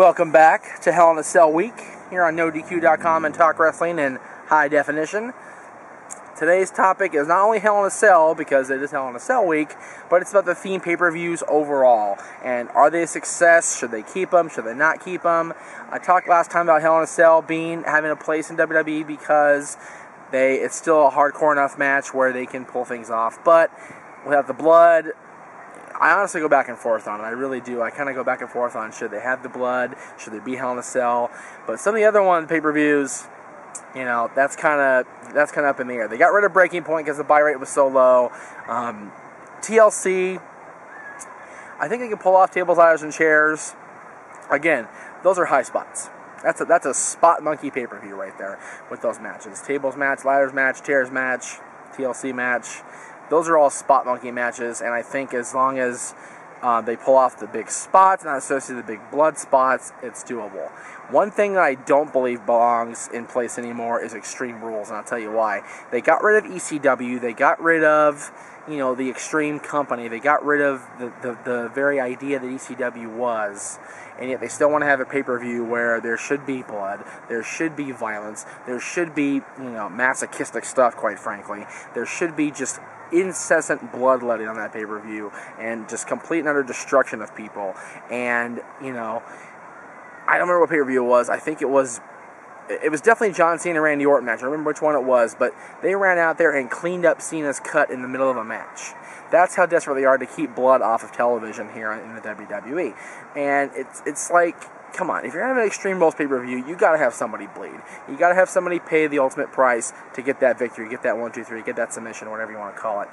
Welcome back to Hell in a Cell Week here on NoDQ.com and Talk Wrestling in high definition. Today's topic is not only Hell in a Cell, because it is Hell in a Cell Week, but it's about the theme pay-per-views overall. And are they a success? Should they keep them? Should they not keep them? I talked last time about Hell in a Cell having a place in WWE because it's still a hardcore enough match where they can pull things off. But without the blood, I honestly go back and forth on it. I really do. I kind of go back and forth on should they have the blood, should there be Hell in a Cell. But some of the other pay-per-views, you know, that's kind of up in the air. They got rid of Breaking Point because the buy rate was so low. TLC, I think they can pull off tables, ladders, and chairs. Again, those are high spots. That's a spot monkey pay-per-view right there with those matches. Tables match, ladders match, chairs match, TLC match. Those are all spot monkey matches, and I think as long as they pull off the big spots, not associated with the big blood spots, it's doable. One thing that I don't believe belongs in place anymore is Extreme Rules, and I'll tell you why. They got rid of ECW, they got rid of, you know, the Extreme Company, they got rid of the very idea that ECW was, and yet they still want to have a pay-per-view where there should be blood, there should be violence, there should be, you know, masochistic stuff, quite frankly. There should be just incessant bloodletting on that pay-per-view and just complete and utter destruction of people. And, you know, I don't remember what pay-per-view it was. I think it was definitely John Cena and Randy Orton match. I don't remember which one it was, but they ran out there and cleaned up Cena's cut in the middle of a match. That's how desperate they are to keep blood off of television here in the WWE. And it's like, come on, if you're having an Extreme Rules pay-per-view, you got to have somebody bleed. You got to have somebody pay the ultimate price to get that victory, get that 1, 2, 3, get that submission, whatever you want to call it.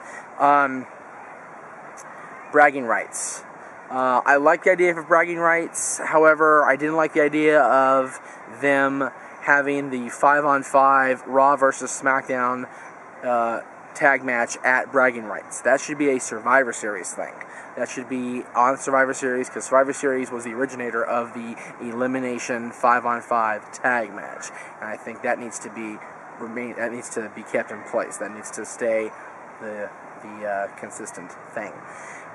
Bragging rights. I like the idea of bragging rights. However, I didn't like the idea of them having the 5-on-5 Raw versus SmackDown tag match at bragging rights. That should be a Survivor Series thing. That should be on Survivor Series, because Survivor Series was the originator of the elimination 5-on-5 tag match, and I think that needs to be kept in place. That needs to stay the consistent thing.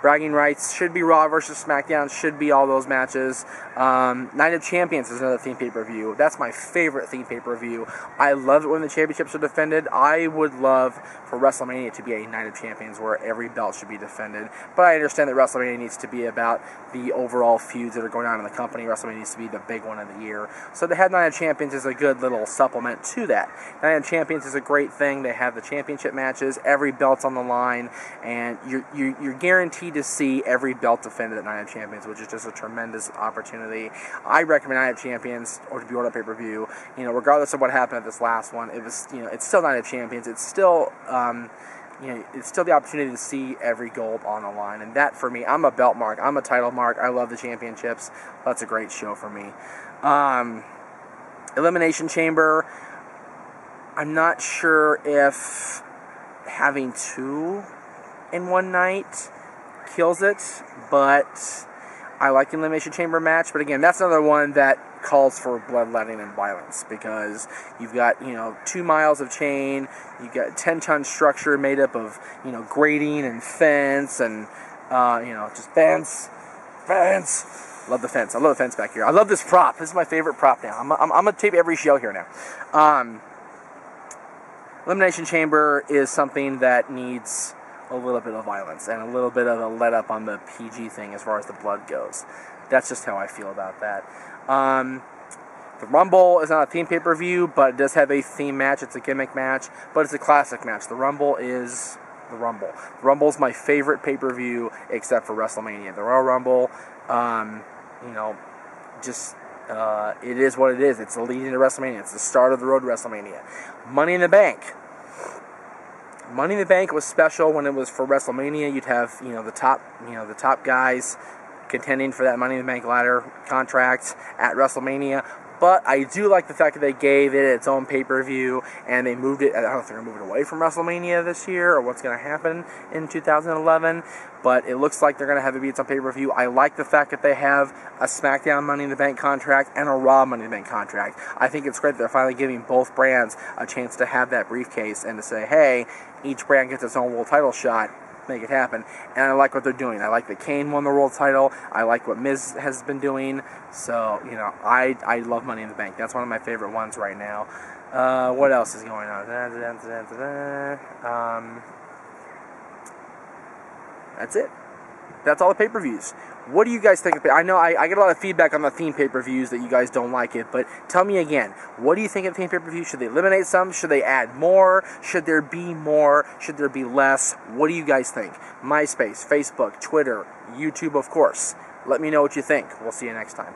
Bragging rights should be Raw versus SmackDown, should be all those matches. Night of Champions is another theme pay-per-view. That's my favorite theme pay-per-view. I love it when the championships are defended. I would love for WrestleMania to be a Night of Champions where every belt should be defended. But I understand that WrestleMania needs to be about the overall feuds that are going on in the company. WrestleMania needs to be the big one of the year. So to have Night of Champions is a good little supplement to that. Night of Champions is a great thing. They have the championship matches. Every belt's on the line. And you're guaranteed to see every belt defended at Night of Champions, which is just a tremendous opportunity. I recommend Night of Champions or to be on a pay-per-view. You know, regardless of what happened at this last one, it was, you know, it's still Night of Champions. It's still, you know, it's still the opportunity to see every gold on the line. And that, for me, I'm a belt mark. I'm a title mark. I love the championships. That's a great show for me. Elimination Chamber. I'm not sure if having two in one night kills it, but I like the Elimination Chamber match. But again, that's another one that calls for bloodletting and violence, because you've got, you know, 2 miles of chain, you've got 10-ton structure made up of, you know, grating and fence and, you know, just fence. Love the fence. I love the fence back here. I love this prop. This is my favorite prop now. I'm going to tape every show here now. Elimination Chamber is something that needs a little bit of violence and a little bit of a let up on the PG thing as far as the blood goes. That's just how I feel about that. The Rumble is not a theme pay-per-view, but it does have a theme match. It's a gimmick match, but it's a classic match. The Rumble is the Rumble. The Rumble is my favorite pay-per-view except for WrestleMania. The Royal Rumble, you know, just it is what it is. It's the lead into WrestleMania. It's the start of the road to WrestleMania. Money in the Bank. Money in the Bank was special when it was for WrestleMania. You'd have, you know, the top guys contending for that Money in the Bank ladder contract at WrestleMania. But I do like the fact that they gave it its own pay-per-view, and they moved it. I don't know if they're going to move it away from WrestleMania this year or what's going to happen in 2011, but it looks like they're going to have it be its own pay-per-view. I like the fact that they have a SmackDown Money in the Bank contract and a Raw Money in the Bank contract. I think it's great that they're finally giving both brands a chance to have that briefcase and to say, hey, each brand gets its own little title shot. make it happen. And I like what they're doing. I like that Kane won the world title. I like what Miz has been doing. So, you know, I love Money in the Bank. That's one of my favorite ones right now. What else is going on? That's it. That's all the pay-per-views. What do you guys think? I know I get a lot of feedback on the theme pay-per-views that you guys don't like it, but tell me again, what do you think of theme pay-per-views? Should they eliminate some? Should they add more? Should there be more? Should there be less? What do you guys think? MySpace, Facebook, Twitter, YouTube, of course. Let me know what you think. We'll see you next time.